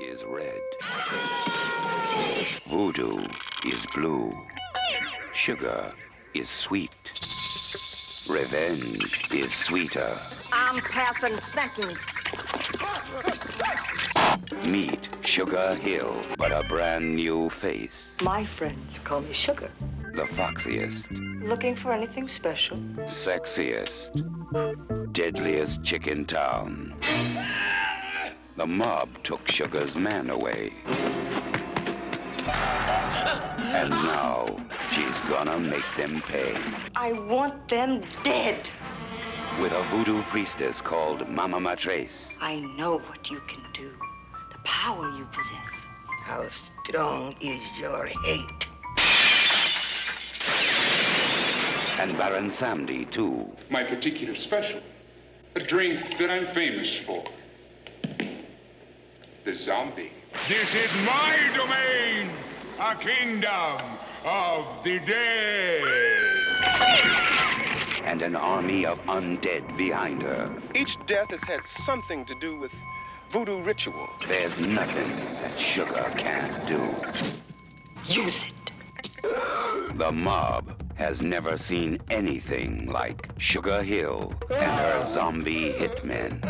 is red. Voodoo is blue. Sugar is sweet. Revenge is sweeter. I'm passing sentence. Meet Sugar Hill, but a brand new face. My friends call me Sugar. The foxiest, Looking for anything special? sexiest, deadliest chick in town. The mob took Sugar's man away. And now she's gonna make them pay. I want them dead. With a voodoo priestess called Mama Matres. I know what you can do, the power you possess. How strong is your hate? And Baron Samdi, too. My particular special, a drink that I'm famous for. The zombie. This is my domain, a kingdom of the dead. And an army of undead behind her. Each death has had something to do with voodoo ritual. There's nothing that Sugar can't do. Use it. The mob has never seen anything like Sugar Hill and her zombie hitmen.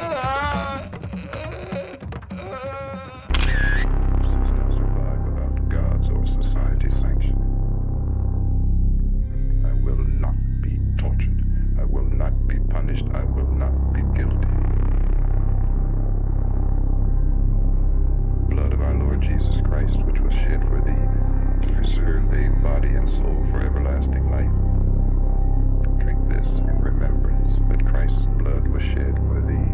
Survive without God's or society's sanction. I will not be tortured. I will not be punished. I will not be guilty. The blood of our Lord Jesus Christ, which was shed for thee, to preserve thy body and soul for everlasting life. Drink this in remembrance that Christ's blood was shed for thee.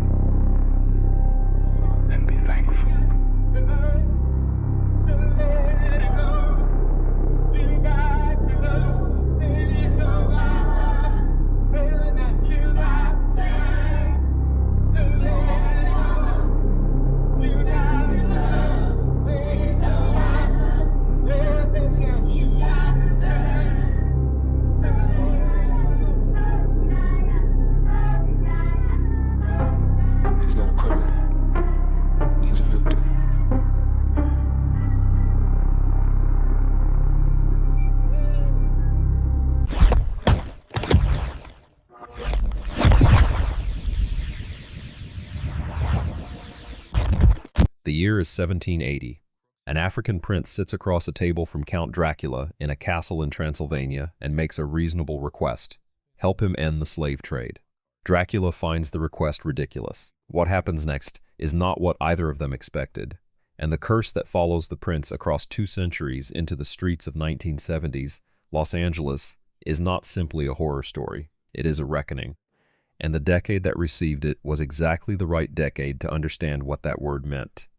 And be thankful. He's not a criminal. He's a victim. The year is 1780. An African prince sits across a table from Count Dracula in a castle in Transylvania and makes a reasonable request: help him end the slave trade. Dracula finds the request ridiculous. What happens next is not what either of them expected, and the curse that follows the prince across 2 centuries into the streets of 1970s Los Angeles is not simply a horror story. It is a reckoning. And the decade that received it was exactly the right decade to understand what that word meant.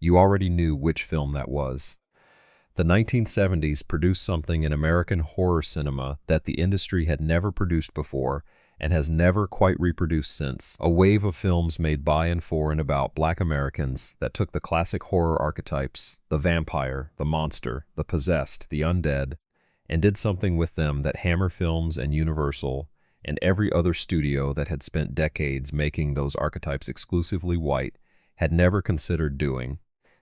You already knew which film that was. The 1970s produced something in American horror cinema that the industry had never produced before and has never quite reproduced since. A wave of films made by and for and about Black Americans that took the classic horror archetypes, the vampire, the monster, the possessed, the undead, and did something with them that Hammer Films and Universal and every other studio that had spent decades making those archetypes exclusively white had never considered doing.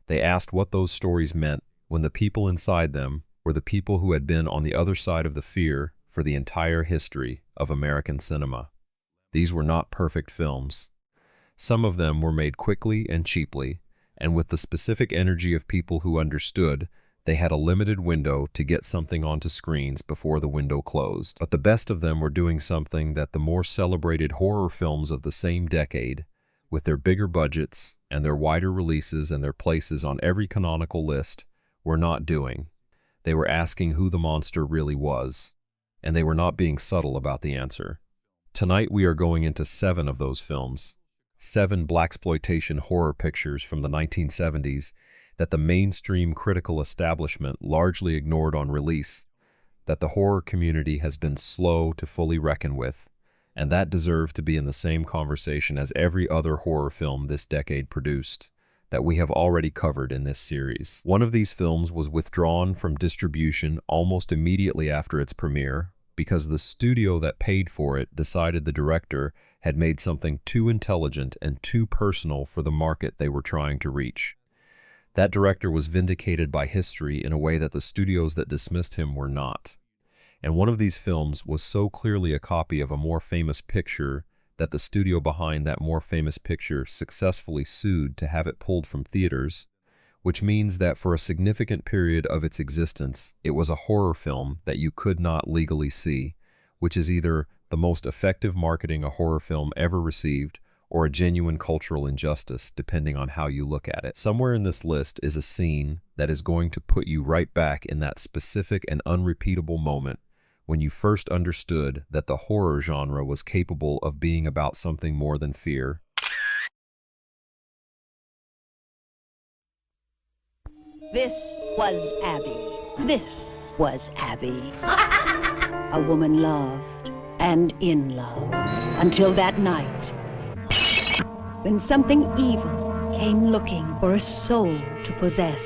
They asked what those stories meant when the people inside them were the people who had been on the other side of the fear for the entire history of American cinema. These were not perfect films. Some of them were made quickly and cheaply, and with the specific energy of people who understood they had a limited window to get something onto screens before the window closed. But the best of them were doing something that the more celebrated horror films of the same decade, with their bigger budgets and their wider releases and their places on every canonical list, were not doing. They were asking who the monster really was, and they were not being subtle about the answer. Tonight we are going into 7 of those films, 7 blaxploitation horror pictures from the 1970s that the mainstream critical establishment largely ignored on release, that the horror community has been slow to fully reckon with, and that deserve to be in the same conversation as every other horror film this decade produced, that we have already covered in this series. One of these films was withdrawn from distribution almost immediately after its premiere, because the studio that paid for it decided the director had made something too intelligent and too personal for the market they were trying to reach. That director was vindicated by history in a way that the studios that dismissed him were not. And one of these films was so clearly a copy of a more famous picture that the studio behind that more famous picture successfully sued to have it pulled from theaters, which means that for a significant period of its existence, it was a horror film that you could not legally see, which is either the most effective marketing a horror film ever received or a genuine cultural injustice, depending on how you look at it. Somewhere in this list is a scene that is going to put you right back in that specific and unrepeatable moment when you first understood that the horror genre was capable of being about something more than fear. This was Abby. This was Abby. A woman loved and in love until that night when something evil came looking for a soul to possess.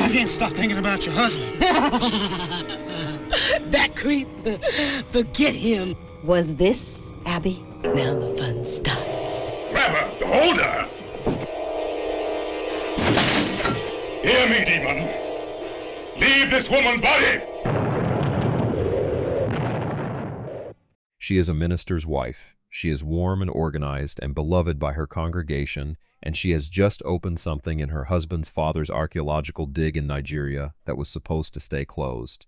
I can't stop thinking about your husband. That creep, forget him. Was this Abby? Now the fun starts. Grab her! Hold her! Hear me, demon! Leave this woman's body! She is a minister's wife. She is warm and organized and beloved by her congregation, and she has just opened something in her husband's father's archaeological dig in Nigeria that was supposed to stay closed.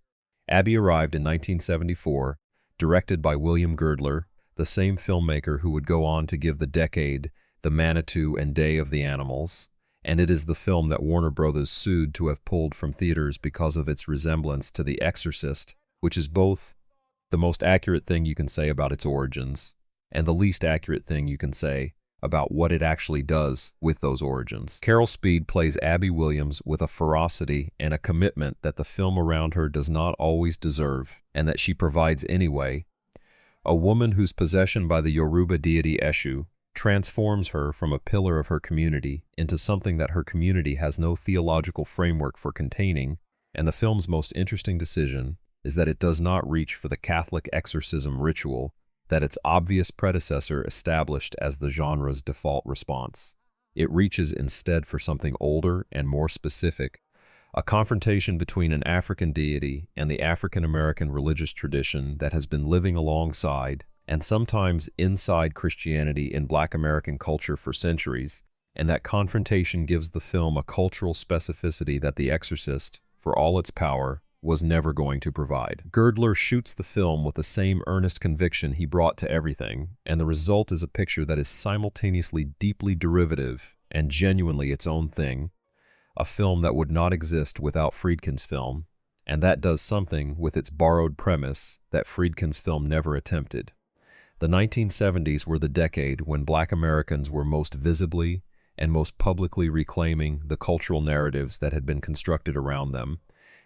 Abby arrived in 1974, directed by William Girdler, the same filmmaker who would go on to give the decade The Manitou and Day of the Animals, and it is the film that Warner Brothers sued to have pulled from theaters because of its resemblance to The Exorcist, which is both the most accurate thing you can say about its origins and the least accurate thing you can say about what it actually does with those origins. Carol Speed plays Abby Williams with a ferocity and a commitment that the film around her does not always deserve, and that she provides anyway. A woman whose possession by the Yoruba deity Eshu transforms her from a pillar of her community into something that her community has no theological framework for containing, and the film's most interesting decision is that it does not reach for the Catholic exorcism ritual that its obvious predecessor established as the genre's default response. It reaches instead for something older and more specific, a confrontation between an African deity and the African-American religious tradition that has been living alongside and sometimes inside Christianity in Black American culture for centuries, and that confrontation gives the film a cultural specificity that The Exorcist, for all its power, was never going to provide. Girdler shoots the film with the same earnest conviction he brought to everything, and the result is a picture that is simultaneously deeply derivative and genuinely its own thing, a film that would not exist without Friedkin's film, and that does something with its borrowed premise that Friedkin's film never attempted. The 1970s were the decade when Black Americans were most visibly and most publicly reclaiming the cultural narratives that had been constructed around them,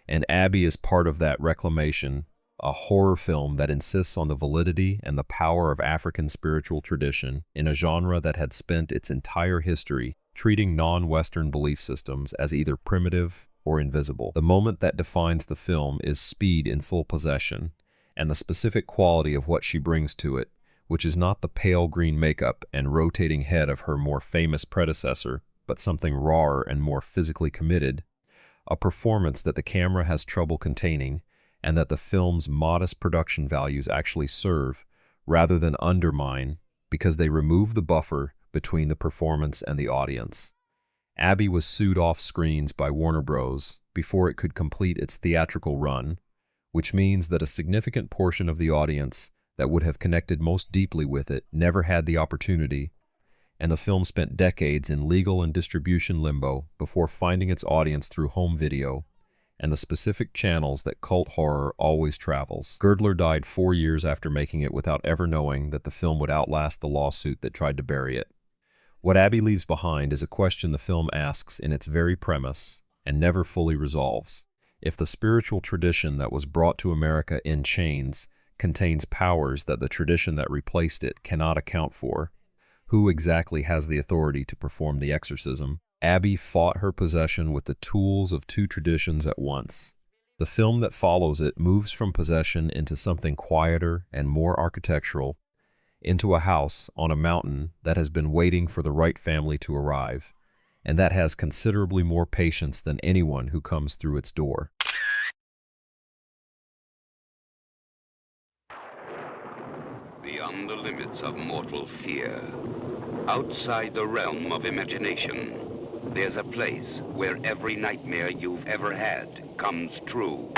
and Abby is part of that reclamation, a horror film that insists on the validity and the power of African spiritual tradition in a genre that had spent its entire history treating non-Western belief systems as either primitive or invisible. The moment that defines the film is Speed in full possession, and the specific quality of what she brings to it, which is not the pale green makeup and rotating head of her more famous predecessor, but something rawer and more physically committed, a performance that the camera has trouble containing, and that the film's modest production values actually serve, rather than undermine, because they remove the buffer between the performance and the audience. Abby was sued off screens by Warner Bros. Before it could complete its theatrical run, which means that a significant portion of the audience that would have connected most deeply with it never had the opportunity, and the film spent decades in legal and distribution limbo before finding its audience through home video and the specific channels that cult horror always travels. Girdler died 4 years after making it without ever knowing that the film would outlast the lawsuit that tried to bury it. What Abby leaves behind is a question the film asks in its very premise and never fully resolves. If the spiritual tradition that was brought to America in chains contains powers that the tradition that replaced it cannot account for, who exactly has the authority to perform the exorcism? Abby fought her possession with the tools of two traditions at once. The film that follows it moves from possession into something quieter and more architectural, into a house on a mountain that has been waiting for the right family to arrive, and that has considerably more patience than anyone who comes through its door. Beyond the limits of mortal fear, outside the realm of imagination, there's a place where every nightmare you've ever had comes true.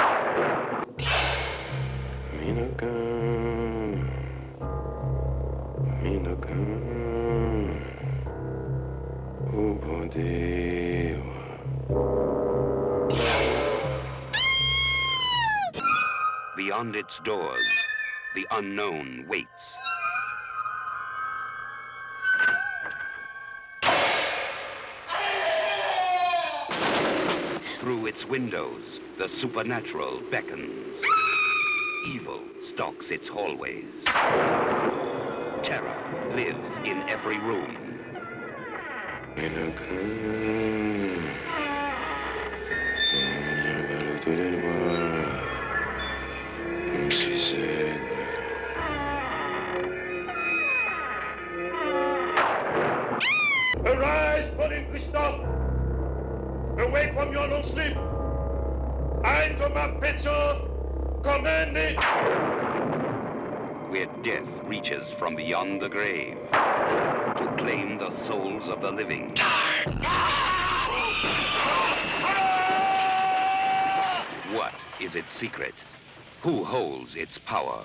Beyond its doors, the unknown waits. Through its windows, the supernatural beckons. Evil stalks its hallways. Terror lives in every room. Arise, Pauline Christophe! Awake from your long sleep! I, Thomas Petzo, command me! Where death reaches from beyond the grave to claim the souls of the living. What is its secret? Who holds its power?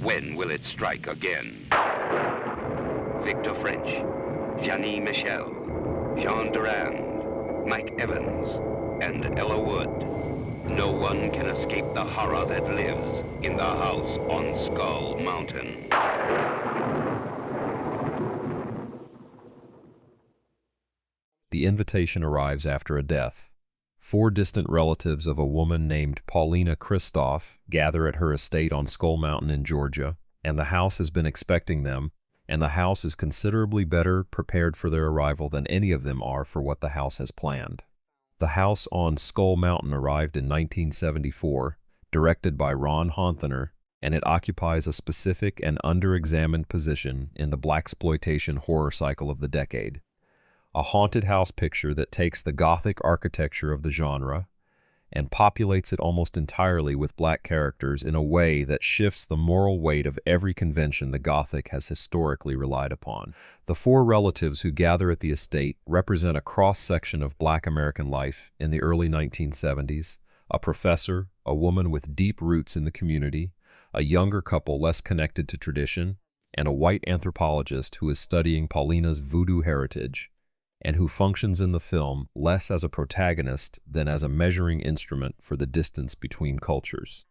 When will it strike again? Victor French, Janie Michel, Jean Durand, Mike Evans, and Ella Wood. No one can escape the horror that lives in the house on Skull Mountain. The invitation arrives after a death. 4 distant relatives of a woman named Paulina Christoph gather at her estate on Skull Mountain in Georgia, and the house has been expecting them, and the house is considerably better prepared for their arrival than any of them are for what the house has planned. The house on Skull Mountain arrived in 1974, directed by Ron Honthaner, and it occupies a specific and under-examined position in the Blaxploitation horror cycle of the decade. A haunted house picture that takes the Gothic architecture of the genre and populates it almost entirely with black characters in a way that shifts the moral weight of every convention the Gothic has historically relied upon. The 4 relatives who gather at the estate represent a cross-section of black American life in the early 1970s, a professor, a woman with deep roots in the community, a younger couple less connected to tradition, and a white anthropologist who is studying Paulina's voodoo heritage, and who functions in the film less as a protagonist than as a measuring instrument for the distance between cultures.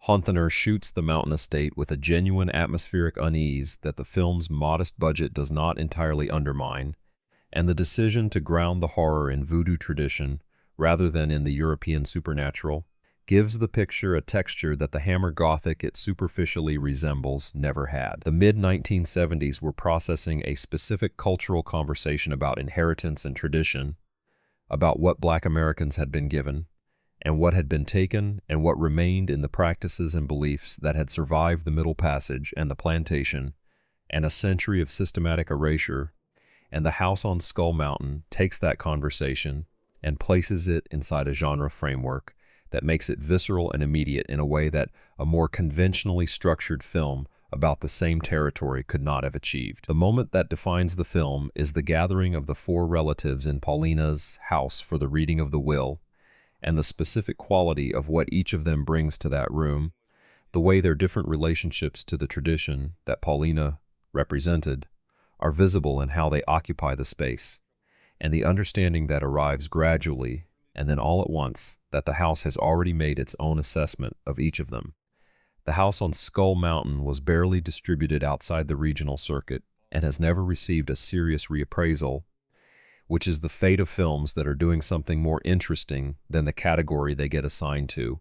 Honthaner shoots the mountain estate with a genuine atmospheric unease that the film's modest budget does not entirely undermine, and the decision to ground the horror in voodoo tradition rather than in the European supernatural gives the picture a texture that the Hammer Gothic it superficially resembles never had. The mid-1970s were processing a specific cultural conversation about inheritance and tradition, about what black Americans had been given, and what had been taken and what remained in the practices and beliefs that had survived the Middle Passage and the plantation, and a century of systematic erasure, and the house on Skull Mountain takes that conversation and places it inside a genre framework that makes it visceral and immediate in a way that a more conventionally structured film about the same territory could not have achieved. The moment that defines the film is the gathering of the 4 relatives in Paulina's house for the reading of the will, and the specific quality of what each of them brings to that room, the way their different relationships to the tradition that Paulina represented are visible in how they occupy the space, and the understanding that arrives gradually and then all at once that the house has already made its own assessment of each of them. The house on Skull Mountain was barely distributed outside the regional circuit and has never received a serious reappraisal, which is the fate of films that are doing something more interesting than the category they get assigned to,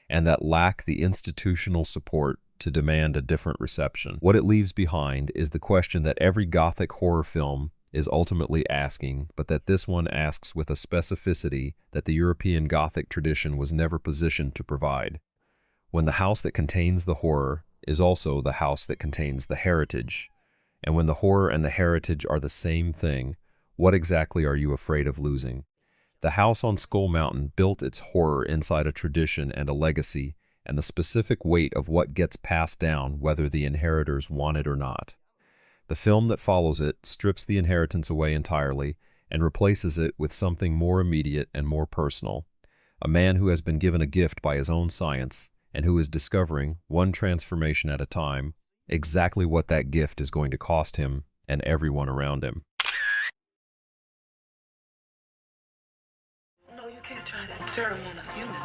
and that lack the institutional support to demand a different reception. What it leaves behind is the question that every Gothic horror film is ultimately asking, but that this one asks with a specificity that the European Gothic tradition was never positioned to provide. When the house that contains the horror is also the house that contains the heritage. And when the horror and the heritage are the same thing, what exactly are you afraid of losing? The house on Skull Mountain built its horror inside a tradition and a legacy, and the specific weight of what gets passed down whether the inheritors want it or not. The film that follows it strips the inheritance away entirely and replaces it with something more immediate and more personal. A man who has been given a gift by his own science and who is discovering, one transformation at a time, exactly what that gift is going to cost him and everyone around him. No, you can't try that serum on a human.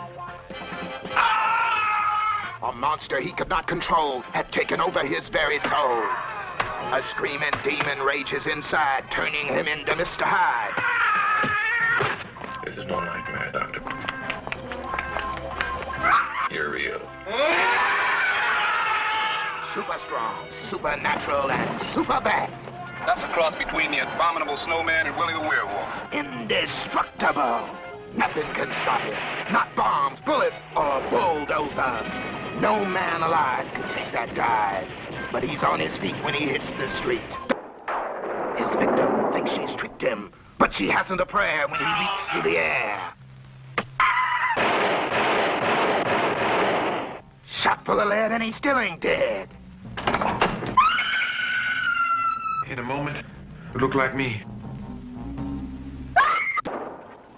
A monster he could not control had taken over his very soul. A screaming demon rages inside, turning him into Mr. Hyde. This is no nightmare, Doctor. You're real. Super strong, supernatural, and super bad. That's a cross between the abominable snowman and Willie the werewolf. Indestructible. Nothing can stop him. Not bombs, bullets, or bulldozers. No man alive can take that dive. But he's on his feet when he hits the street. His victim thinks she's tricked him, but she hasn't a prayer when he leaps through the air. Shot full of lead and he still ain't dead. In a moment, you look like me.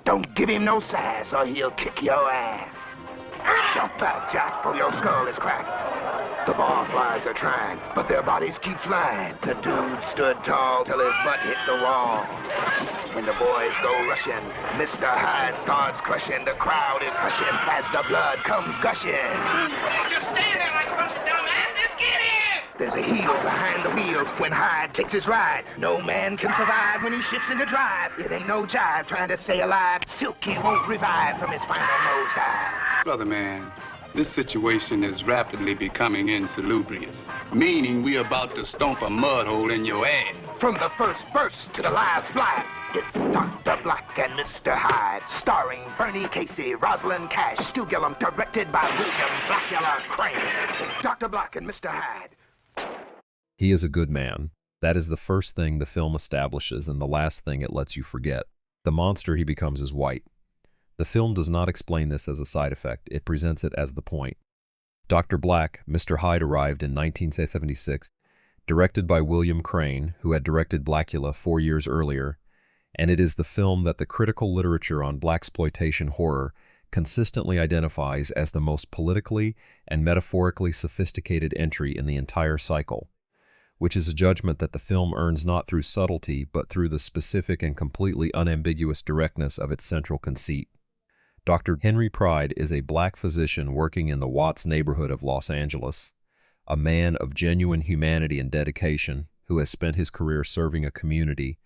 Don't give him no sass or he'll kick your ass. Jump out, Jack, for your skull is cracked. The barflies are trying, but their bodies keep flying. The dude stood tall till his butt hit the wall. When the boys go rushing, Mr. Hyde starts crushing. The crowd is hushing as the blood comes gushing. Just stand there like a bunch of dumb asses. Get him! There's a heel behind the wheel when Hyde takes his ride. No man can survive when he shifts into drive. It ain't no jive trying to stay alive. Silky won't revive from his final nosedive. Brother man, this situation is rapidly becoming insalubrious, meaning we're about to stomp a mud hole in your ass. From the first verse to the last blast, it's Dr. Black and Mr. Hyde, starring Bernie Casey, Rosalind Cash, Stu Gillum, directed by William Blackula Crane. Dr. Black and Mr. Hyde. He is a good man. That is the first thing the film establishes and the last thing it lets you forget. The monster he becomes is white. The film does not explain this as a side effect, it presents it as the point. Dr. Black, Mr. Hyde arrived in 1976, directed by William Crane, who had directed Blackula 4 years earlier, and it is the film that the critical literature on blaxploitation horror consistently identifies as the most politically and metaphorically sophisticated entry in the entire cycle, which is a judgment that the film earns not through subtlety but through the specific and completely unambiguous directness of its central conceit. Dr. Henry Pride is a black physician working in the Watts neighborhood of Los Angeles, a man of genuine humanity and dedication who has spent his career serving a community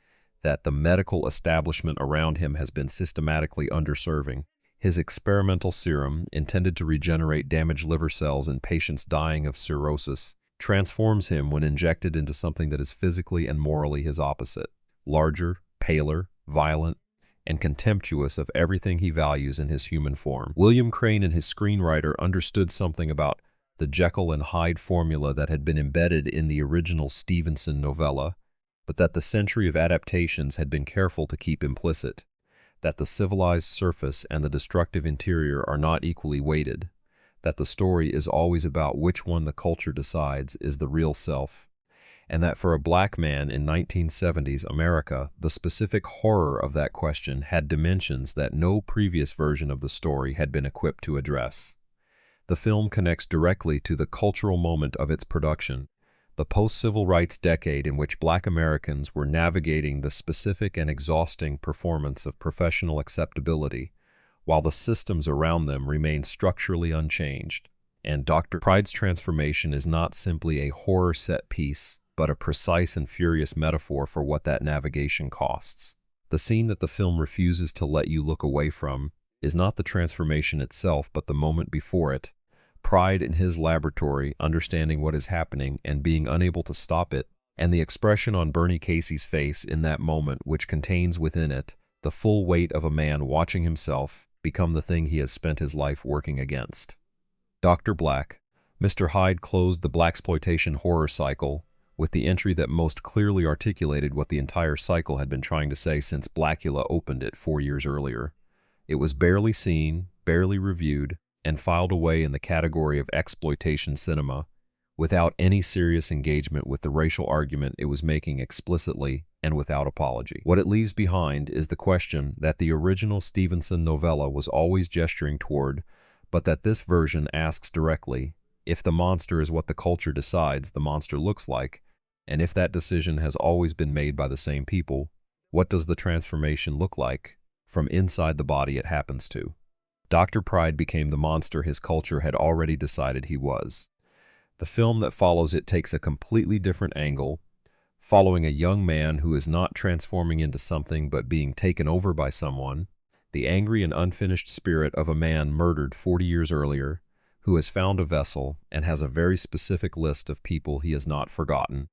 that the medical establishment around him has been systematically underserving. His experimental serum, intended to regenerate damaged liver cells in patients dying of cirrhosis, transforms him when injected into something that is physically and morally his opposite, larger, paler, violent, and contemptuous of everything he values in his human form. William Crane and his screenwriter understood something about the Jekyll and Hyde formula that had been embedded in the original Stevenson novella, but that the century of adaptations had been careful to keep implicit, that the civilized surface and the destructive interior are not equally weighted, that the story is always about which one the culture decides is the real self, and that for a black man in 1970s America, the specific horror of that question had dimensions that no previous version of the story had been equipped to address. The film connects directly to the cultural moment of its production, the post-civil rights decade in which black Americans were navigating the specific and exhausting performance of professional acceptability, while the systems around them remained structurally unchanged. And Dr. Pride's transformation is not simply a horror set piece, but a precise and furious metaphor for what that navigation costs. The scene that the film refuses to let you look away from is not the transformation itself, but the moment before it. Pride in his laboratory, understanding what is happening and being unable to stop it, and the expression on Bernie Casey's face in that moment which contains within it the full weight of a man watching himself become the thing he has spent his life working against. Dr. Black, Mr. Hyde closed the Blaxploitation horror cycle with the entry that most clearly articulated what the entire cycle had been trying to say since Blackula opened it 4 years earlier. It was barely seen, barely reviewed, and filed away in the category of exploitation cinema, without any serious engagement with the racial argument it was making explicitly and without apology. What it leaves behind is the question that the original Stevenson novella was always gesturing toward, but that this version asks directly: if the monster is what the culture decides the monster looks like, and if that decision has always been made by the same people, what does the transformation look like from inside the body it happens to? Dr. Pride became the monster his culture had already decided he was. The film that follows it takes a completely different angle, following a young man who is not transforming into something but being taken over by someone, the angry and unfinished spirit of a man murdered 40 years earlier, who has found a vessel and has a very specific list of people he has not forgotten.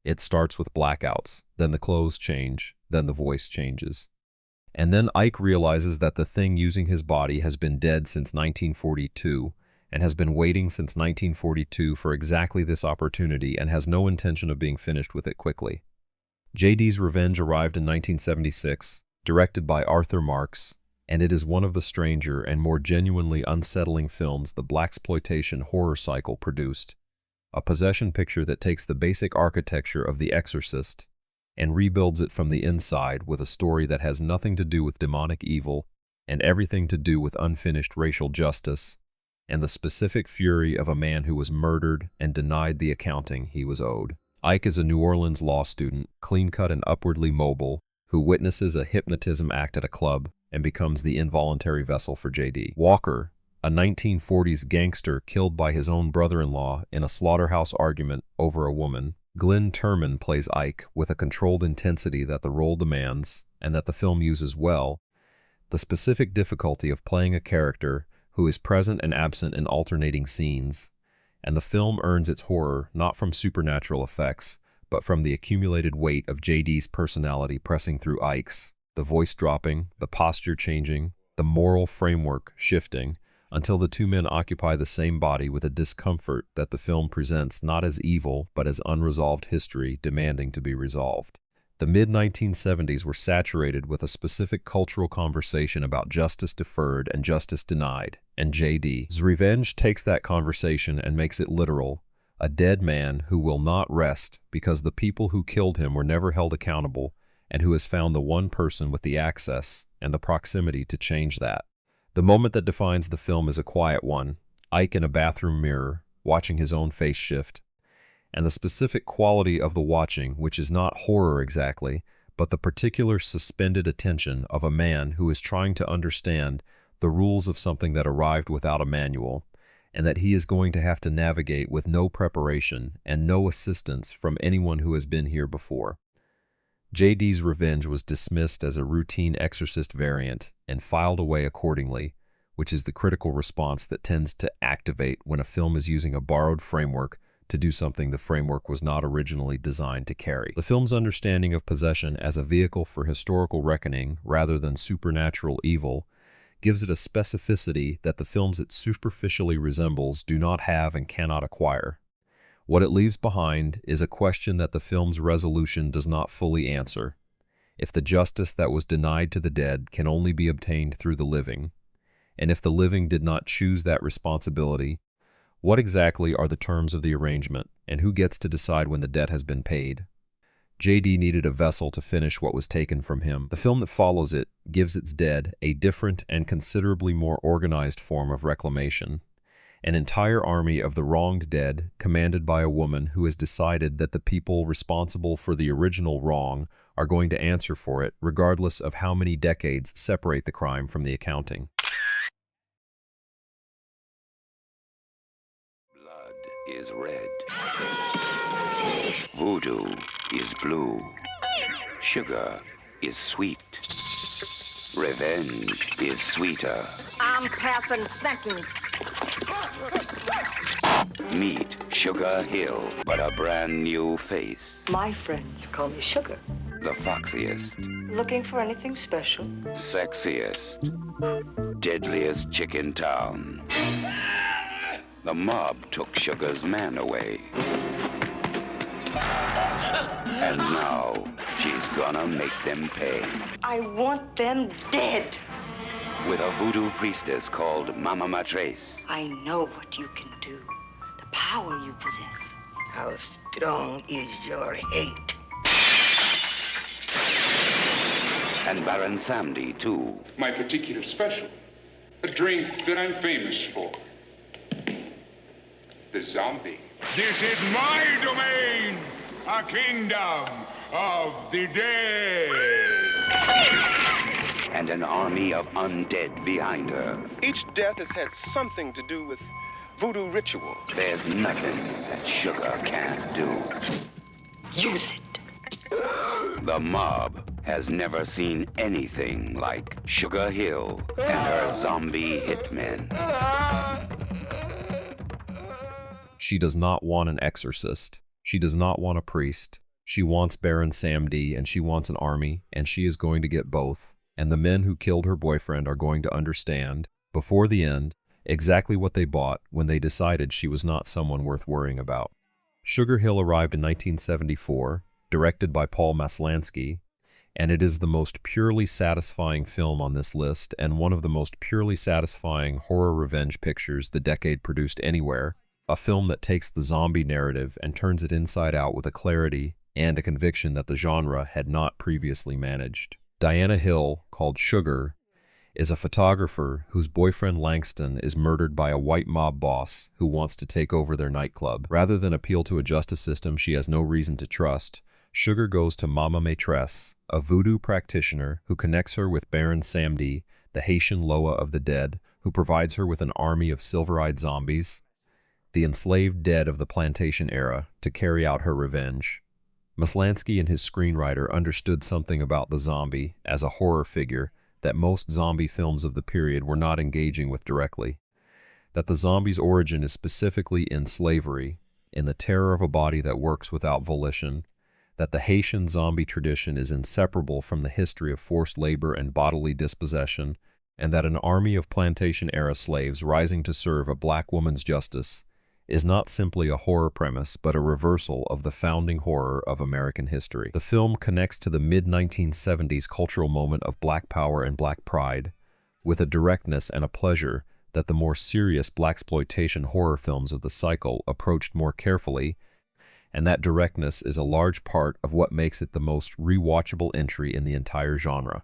It starts with blackouts, then the clothes change, then the voice changes. And then Ike realizes that the thing using his body has been dead since 1942 and has been waiting since 1942 for exactly this opportunity and has no intention of being finished with it quickly. J.D.'s Revenge arrived in 1976, directed by Arthur Marks, and it is one of the stranger and more genuinely unsettling films the Blaxploitation horror cycle produced. A possession picture that takes the basic architecture of The Exorcist and rebuilds it from the inside with a story that has nothing to do with demonic evil and everything to do with unfinished racial justice and the specific fury of a man who was murdered and denied the accounting he was owed. Ike is a New Orleans law student, clean-cut and upwardly mobile, who witnesses a hypnotism act at a club and becomes the involuntary vessel for J.D. Walker, a 1940s gangster killed by his own brother-in-law in a slaughterhouse argument over a woman. Glenn Turman plays Ike with a controlled intensity that the role demands and that the film uses well. The specific difficulty of playing a character who is present and absent in alternating scenes, and the film earns its horror not from supernatural effects, but from the accumulated weight of J.D.'s personality pressing through Ike's, the voice dropping, the posture changing, the moral framework shifting, until the two men occupy the same body with a discomfort that the film presents not as evil, but as unresolved history demanding to be resolved. The mid-1970s were saturated with a specific cultural conversation about justice deferred and justice denied, and J.D.'s Revenge takes that conversation and makes it literal, a dead man who will not rest because the people who killed him were never held accountable, and who has found the one person with the access and the proximity to change that. The moment that defines the film is a quiet one, Ike in a bathroom mirror, watching his own face shift, and the specific quality of the watching, which is not horror exactly, but the particular suspended attention of a man who is trying to understand the rules of something that arrived without a manual, and that he is going to have to navigate with no preparation and no assistance from anyone who has been here before. J.D.'s Revenge was dismissed as a routine Exorcist variant and filed away accordingly, which is the critical response that tends to activate when a film is using a borrowed framework to do something the framework was not originally designed to carry. The film's understanding of possession as a vehicle for historical reckoning rather than supernatural evil gives it a specificity that the films it superficially resembles do not have and cannot acquire. What it leaves behind is a question that the film's resolution does not fully answer. If the justice that was denied to the dead can only be obtained through the living, and if the living did not choose that responsibility, what exactly are the terms of the arrangement, and who gets to decide when the debt has been paid? J.D. needed a vessel to finish what was taken from him. The film that follows it gives its dead a different and considerably more organized form of reclamation. An entire army of the wronged dead, commanded by a woman who has decided that the people responsible for the original wrong are going to answer for it, regardless of how many decades separate the crime from the accounting. Blood is red. Voodoo is blue. Sugar is sweet. Revenge is sweeter. I'm passing seconds. Meet Sugar Hill, but a brand new face. My friends call me Sugar. The foxiest, Looking for anything special? sexiest, deadliest chick in town. The mob took Sugar's man away. And now she's gonna make them pay. I want them dead. With a voodoo priestess called Mama Matres. I know what you can do. The power you possess. How strong is your hate? And Baron Samedi, too. My particular special, a drink that I'm famous for. The zombie. This is my domain, a kingdom of the dead. And an army of undead behind her. Each death has had something to do with voodoo ritual. There's nothing that Sugar can't do. Use it. The mob has never seen anything like Sugar Hill and her zombie hitmen. She does not want an exorcist. She does not want a priest. She wants Baron Samedi, and she wants an army, and she is going to get both. And the men who killed her boyfriend are going to understand, before the end, exactly what they bought when they decided she was not someone worth worrying about. Sugar Hill arrived in 1974, directed by Paul Maslansky, and it is the most purely satisfying film on this list and one of the most purely satisfying horror revenge pictures the decade produced anywhere, a film that takes the zombie narrative and turns it inside out with a clarity and a conviction that the genre had not previously managed. Diana Hill, called Sugar, is a photographer whose boyfriend Langston is murdered by a white mob boss who wants to take over their nightclub. Rather than appeal to a justice system she has no reason to trust, Sugar goes to Mama Maîtresse, a voodoo practitioner who connects her with Baron Samedi, the Haitian Loa of the dead, who provides her with an army of silver-eyed zombies, the enslaved dead of the plantation era, to carry out her revenge. Maslansky and his screenwriter understood something about the zombie as a horror figure that most zombie films of the period were not engaging with directly. That the zombie's origin is specifically in slavery, in the terror of a body that works without volition, that the Haitian zombie tradition is inseparable from the history of forced labor and bodily dispossession, and that an army of plantation-era slaves rising to serve a black woman's justice is not simply a horror premise, but a reversal of the founding horror of American history. The film connects to the mid-1970s cultural moment of Black power and Black pride, with a directness and a pleasure that the more serious Blaxploitation horror films of the cycle approached more carefully, and that directness is a large part of what makes it the most rewatchable entry in the entire genre.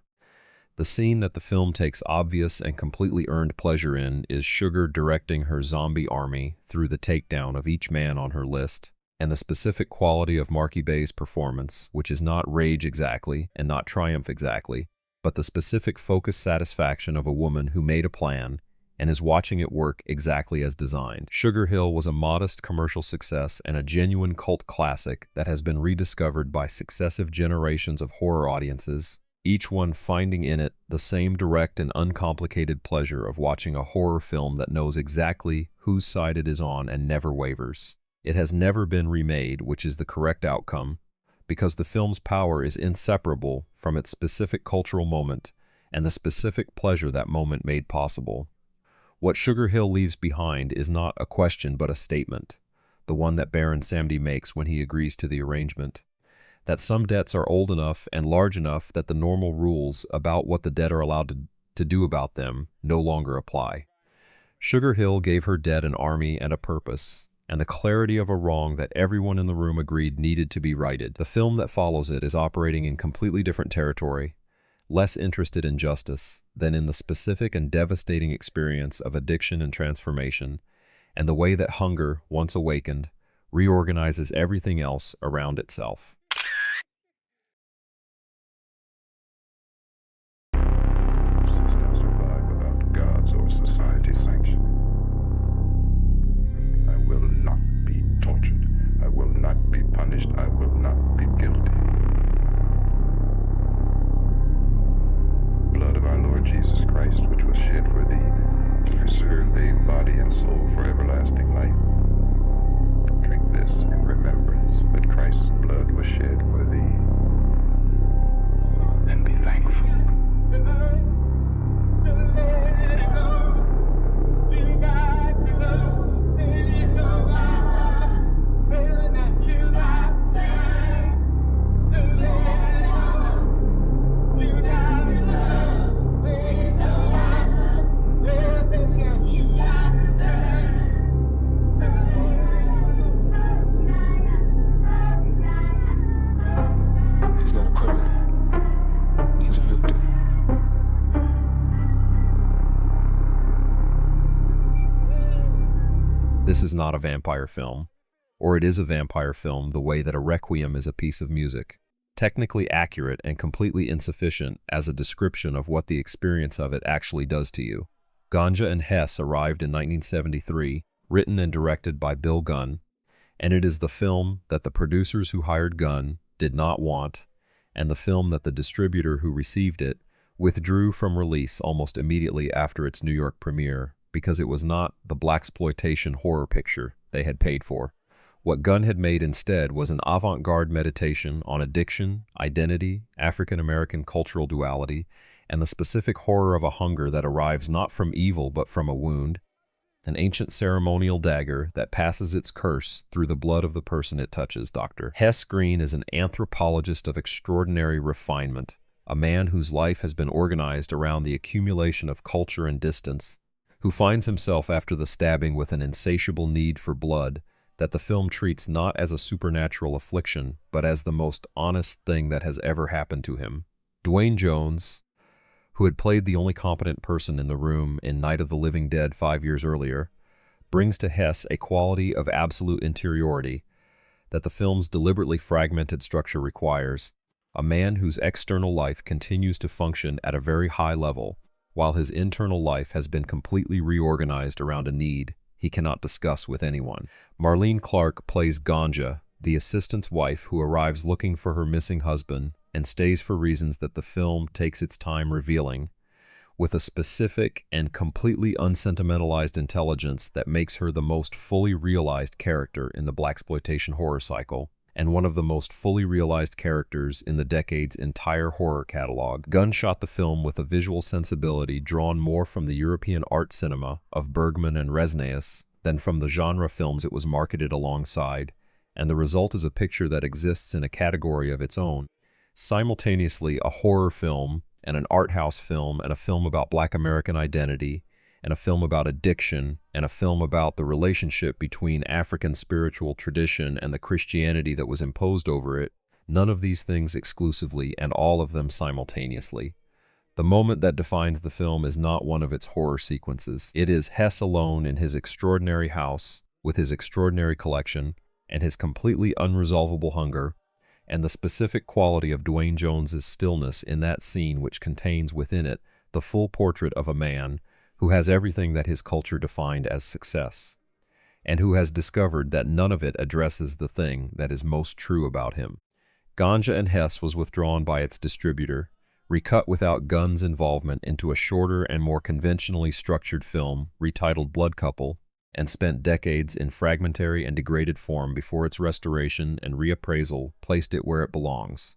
The scene that the film takes obvious and completely earned pleasure in is Sugar directing her zombie army through the takedown of each man on her list, and the specific quality of Marky Bay's performance, which is not rage exactly and not triumph exactly, but the specific focused satisfaction of a woman who made a plan and is watching it work exactly as designed. Sugar Hill was a modest commercial success and a genuine cult classic that has been rediscovered by successive generations of horror audiences, each one finding in it the same direct and uncomplicated pleasure of watching a horror film that knows exactly whose side it is on and never wavers. It has never been remade, which is the correct outcome, because the film's power is inseparable from its specific cultural moment and the specific pleasure that moment made possible. What Sugar Hill leaves behind is not a question but a statement, the one that Baron Samedi makes when he agrees to the arrangement, that some debts are old enough and large enough that the normal rules about what the dead are allowed to do about them no longer apply. Sugar Hill gave her dead an army and a purpose, and the clarity of a wrong that everyone in the room agreed needed to be righted. The film that follows it is operating in completely different territory, less interested in justice than in the specific and devastating experience of addiction and transformation, and the way that hunger, once awakened, reorganizes everything else around itself. Society's sanction. I will not be tortured. I will not be punished. I will This is not a vampire film, or it is a vampire film the way that a requiem is a piece of music, technically accurate and completely insufficient as a description of what the experience of it actually does to you. Ganja and Hess arrived in 1973, written and directed by Bill Gunn, and it is the film that the producers who hired Gunn did not want, and the film that the distributor who received it withdrew from release almost immediately after its New York premiere because it was not the Blaxploitation horror picture they had paid for. What Gunn had made instead was an avant-garde meditation on addiction, identity, African-American cultural duality, and the specific horror of a hunger that arrives not from evil but from a wound, an ancient ceremonial dagger that passes its curse through the blood of the person it touches, Dr. Hess Green is an anthropologist of extraordinary refinement, a man whose life has been organized around the accumulation of culture and distance, who finds himself after the stabbing with an insatiable need for blood that the film treats not as a supernatural affliction, but as the most honest thing that has ever happened to him. Duane Jones, who had played the only competent person in the room in Night of the Living Dead 5 years earlier, brings to Hess a quality of absolute interiority that the film's deliberately fragmented structure requires, a man whose external life continues to function at a very high level, while his internal life has been completely reorganized around a need he cannot discuss with anyone. Marlene Clark plays Ganja, the assistant's wife who arrives looking for her missing husband and stays for reasons that the film takes its time revealing, with a specific and completely unsentimentalized intelligence that makes her the most fully realized character in the Blaxploitation horror cycle, and one of the most fully realized characters in the decade's entire horror catalog. Gunn shot the film with a visual sensibility drawn more from the European art cinema of Bergman and Resnais than from the genre films it was marketed alongside, and the result is a picture that exists in a category of its own, simultaneously a horror film and an art house film and a film about Black American identity and a film about addiction and a film about the relationship between African spiritual tradition and the Christianity that was imposed over it, none of these things exclusively and all of them simultaneously. The moment that defines the film is not one of its horror sequences. It is Hess alone in his extraordinary house, with his extraordinary collection, and his completely unresolvable hunger, and the specific quality of Duane Jones's stillness in that scene which contains within it the full portrait of a man who has everything that his culture defined as success, and who has discovered that none of it addresses the thing that is most true about him. Ganja and Hess was withdrawn by its distributor, recut without Gunn's involvement into a shorter and more conventionally structured film retitled Blood Couple, and spent decades in fragmentary and degraded form before its restoration and reappraisal placed it where it belongs,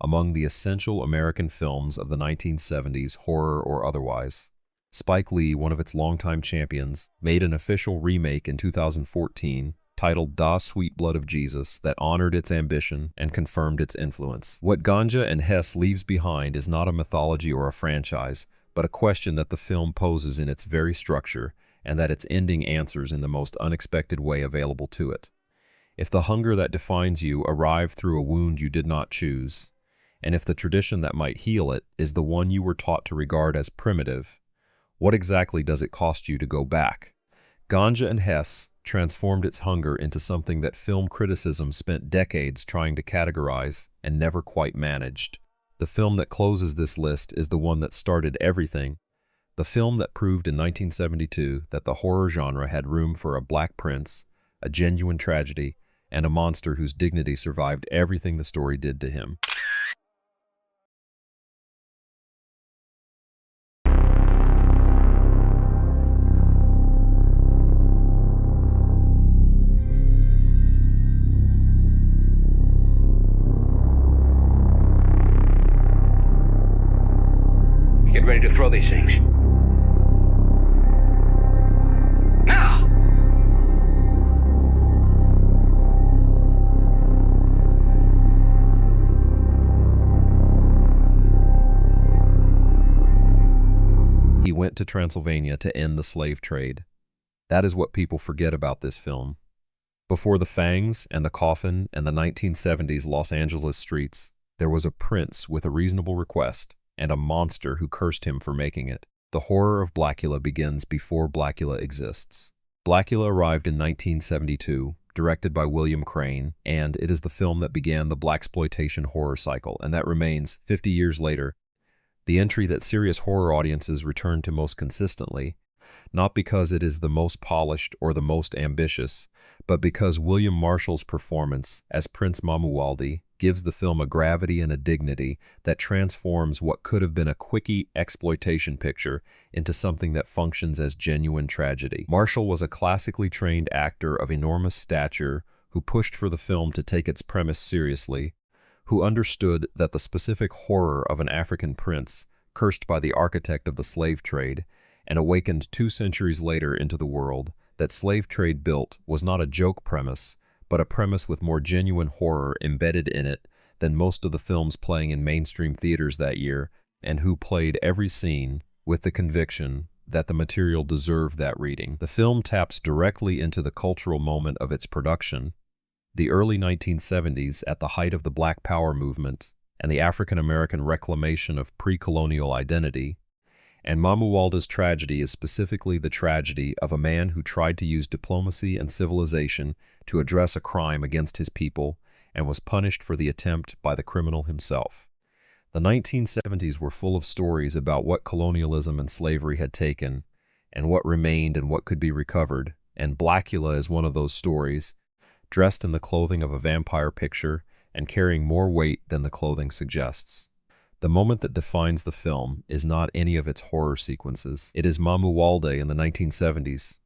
among the essential American films of the 1970s, horror or otherwise. Spike Lee, one of its longtime champions, made an official remake in 2014 titled Da Sweet Blood of Jesus that honored its ambition and confirmed its influence. What Ganja and Hess leaves behind is not a mythology or a franchise, but a question that the film poses in its very structure and that its ending answers in the most unexpected way available to it. If the hunger that defines you arrived through a wound you did not choose, and if the tradition that might heal it is the one you were taught to regard as primitive, what exactly does it cost you to go back? Ganja and Hess transformed its hunger into something that film criticism spent decades trying to categorize and never quite managed. The film that closes this list is the one that started everything, the film that proved in 1972 that the horror genre had room for a black prince, a genuine tragedy, and a monster whose dignity survived everything the story did to him. Get ready to throw these things. Now! He went to Transylvania to end the slave trade. That is what people forget about this film. Before the fangs and the coffin and the 1970s Los Angeles streets, there was a prince with a reasonable request and a monster who cursed him for making it. The horror of Blackula begins before Blackula exists. Blackula arrived in 1972, directed by William Crane, and it is the film that began the Blaxploitation horror cycle, and that remains, 50 years later, the entry that serious horror audiences return to most consistently, not because it is the most polished or the most ambitious, but because William Marshall's performance as Prince Mamuwalde gives the film a gravity and a dignity that transforms what could have been a quickie exploitation picture into something that functions as genuine tragedy. Marshall was a classically trained actor of enormous stature who pushed for the film to take its premise seriously, who understood that the specific horror of an African prince, cursed by the architect of the slave trade, and awakened 2 centuries later into the world that slave trade built was not a joke premise, but a premise with more genuine horror embedded in it than most of the films playing in mainstream theaters that year, and who played every scene with the conviction that the material deserved that reading. The film taps directly into the cultural moment of its production, the early 1970s at the height of the Black Power movement and the African-American reclamation of pre-colonial identity, and Mamuwalde's tragedy is specifically the tragedy of a man who tried to use diplomacy and civilization to address a crime against his people and was punished for the attempt by the criminal himself. The 1970s were full of stories about what colonialism and slavery had taken, and what remained and what could be recovered, and Blackula is one of those stories, dressed in the clothing of a vampire picture and carrying more weight than the clothing suggests. The moment that defines the film is not any of its horror sequences. It is Mamuwalde in the 1970s,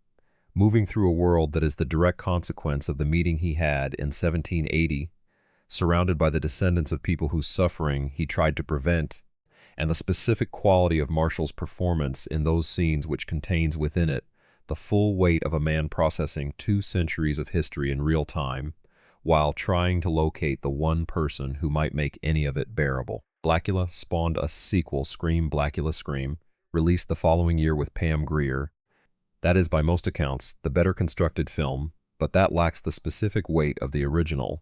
moving through a world that is the direct consequence of the meeting he had in 1780, surrounded by the descendants of people whose suffering he tried to prevent, and the specific quality of Marshall's performance in those scenes which contains within it the full weight of a man processing 2 centuries of history in real time, while trying to locate the one person who might make any of it bearable. Blackula spawned a sequel, Scream, Blackula Scream, released the following year with Pam Grier. That is, by most accounts, the better constructed film, but that lacks the specific weight of the original,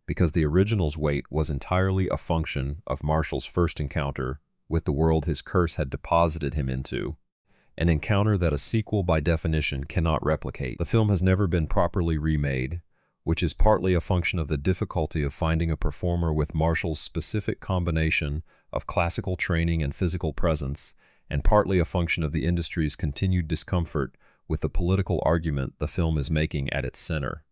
because the original's weight was entirely a function of Marshall's first encounter with the world his curse had deposited him into, an encounter that a sequel by definition cannot replicate. The film has never been properly remade, which is partly a function of the difficulty of finding a performer with Marshall's specific combination of classical training and physical presence, and partly a function of the industry's continued discomfort with the political argument the film is making at its center.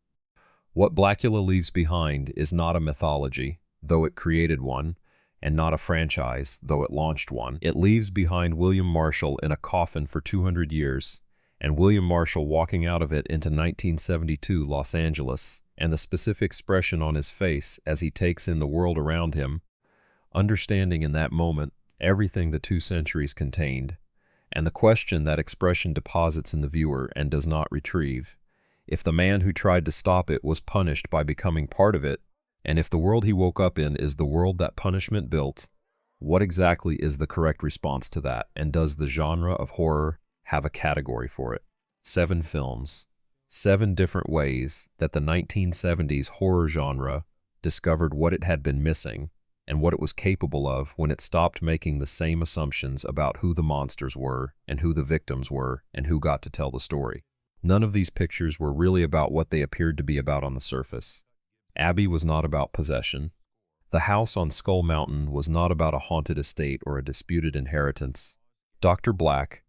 What Blackula leaves behind is not a mythology, though it created one, and not a franchise, though it launched one. It leaves behind William Marshall in a coffin for 200 years, and William Marshall walking out of it into 1972 Los Angeles, and the specific expression on his face as he takes in the world around him, understanding in that moment everything the 2 centuries contained, and the question that expression deposits in the viewer and does not retrieve. If the man who tried to stop it was punished by becoming part of it, and if the world he woke up in is the world that punishment built, what exactly is the correct response to that, and does the genre of horror have a category for it? 7 films, 7 different ways that the 1970s horror genre discovered what it had been missing and what it was capable of when it stopped making the same assumptions about who the monsters were and who the victims were and who got to tell the story. None of these pictures were really about what they appeared to be about on the surface. Abby was not about possession. The house on Skull Mountain was not about a haunted estate or a disputed inheritance. Dr. Black,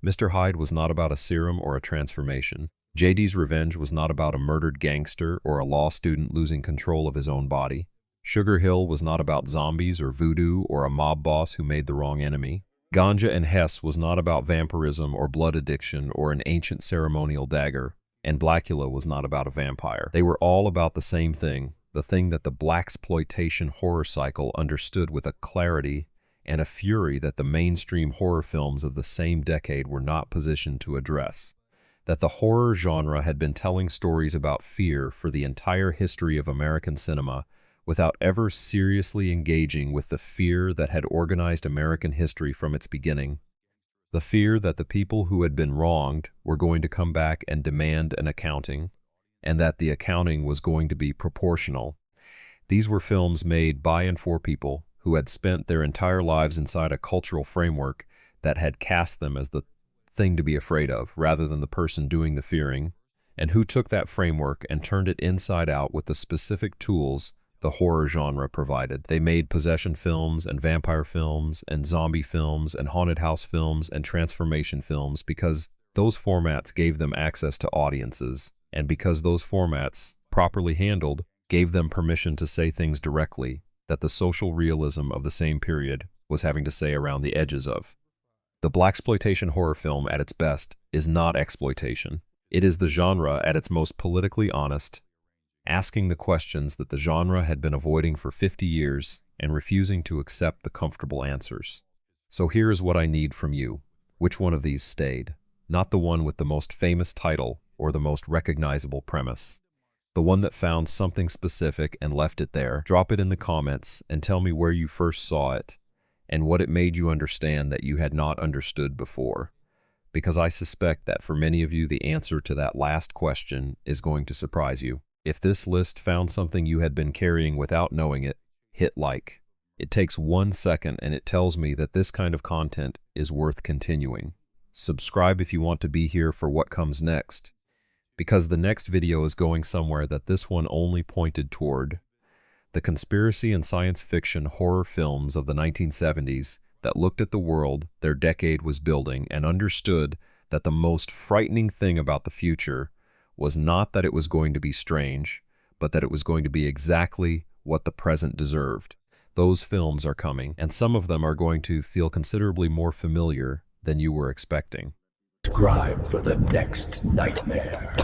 Mr. Hyde was not about a serum or a transformation. JD's Revenge was not about a murdered gangster or a law student losing control of his own body. Sugar Hill was not about zombies or voodoo or a mob boss who made the wrong enemy. Ganja and Hess was not about vampirism or blood addiction or an ancient ceremonial dagger, and Blackula was not about a vampire. They were all about the same thing, the thing that the Blaxploitation horror cycle understood with a clarity and a fury that the mainstream horror films of the same decade were not positioned to address. That the horror genre had been telling stories about fear for the entire history of American cinema without ever seriously engaging with the fear that had organized American history from its beginning. The fear that the people who had been wronged were going to come back and demand an accounting, and that the accounting was going to be proportional. These were films made by and for people who had spent their entire lives inside a cultural framework that had cast them as the thing to be afraid of rather than the person doing the fearing, and who took that framework and turned it inside out with the specific tools the horror genre provided. They made possession films and vampire films and zombie films and haunted house films and transformation films because those formats gave them access to audiences, and because those formats, properly handled, gave them permission to say things directly that the social realism of the same period was having to say around the edges of. The Blaxploitation horror film at its best is not exploitation. It is the genre at its most politically honest, asking the questions that the genre had been avoiding for 50 years and refusing to accept the comfortable answers. So here is what I need from you. Which one of these stayed? Not the one with the most famous title or the most recognizable premise. The one that found something specific and left it there. Drop it in the comments and tell me where you first saw it and what it made you understand that you had not understood before. Because I suspect that for many of you, the answer to that last question is going to surprise you. If this list found something you had been carrying without knowing it, hit like. It takes 1 second and it tells me that this kind of content is worth continuing. Subscribe if you want to be here for what comes next, because the next video is going somewhere that this one only pointed toward. The conspiracy and science fiction horror films of the 1970s that looked at the world their decade was building and understood that the most frightening thing about the future was not that it was going to be strange, but that it was going to be exactly what the present deserved. Those films are coming, and some of them are going to feel considerably more familiar than you were expecting. Subscribe for the next nightmare.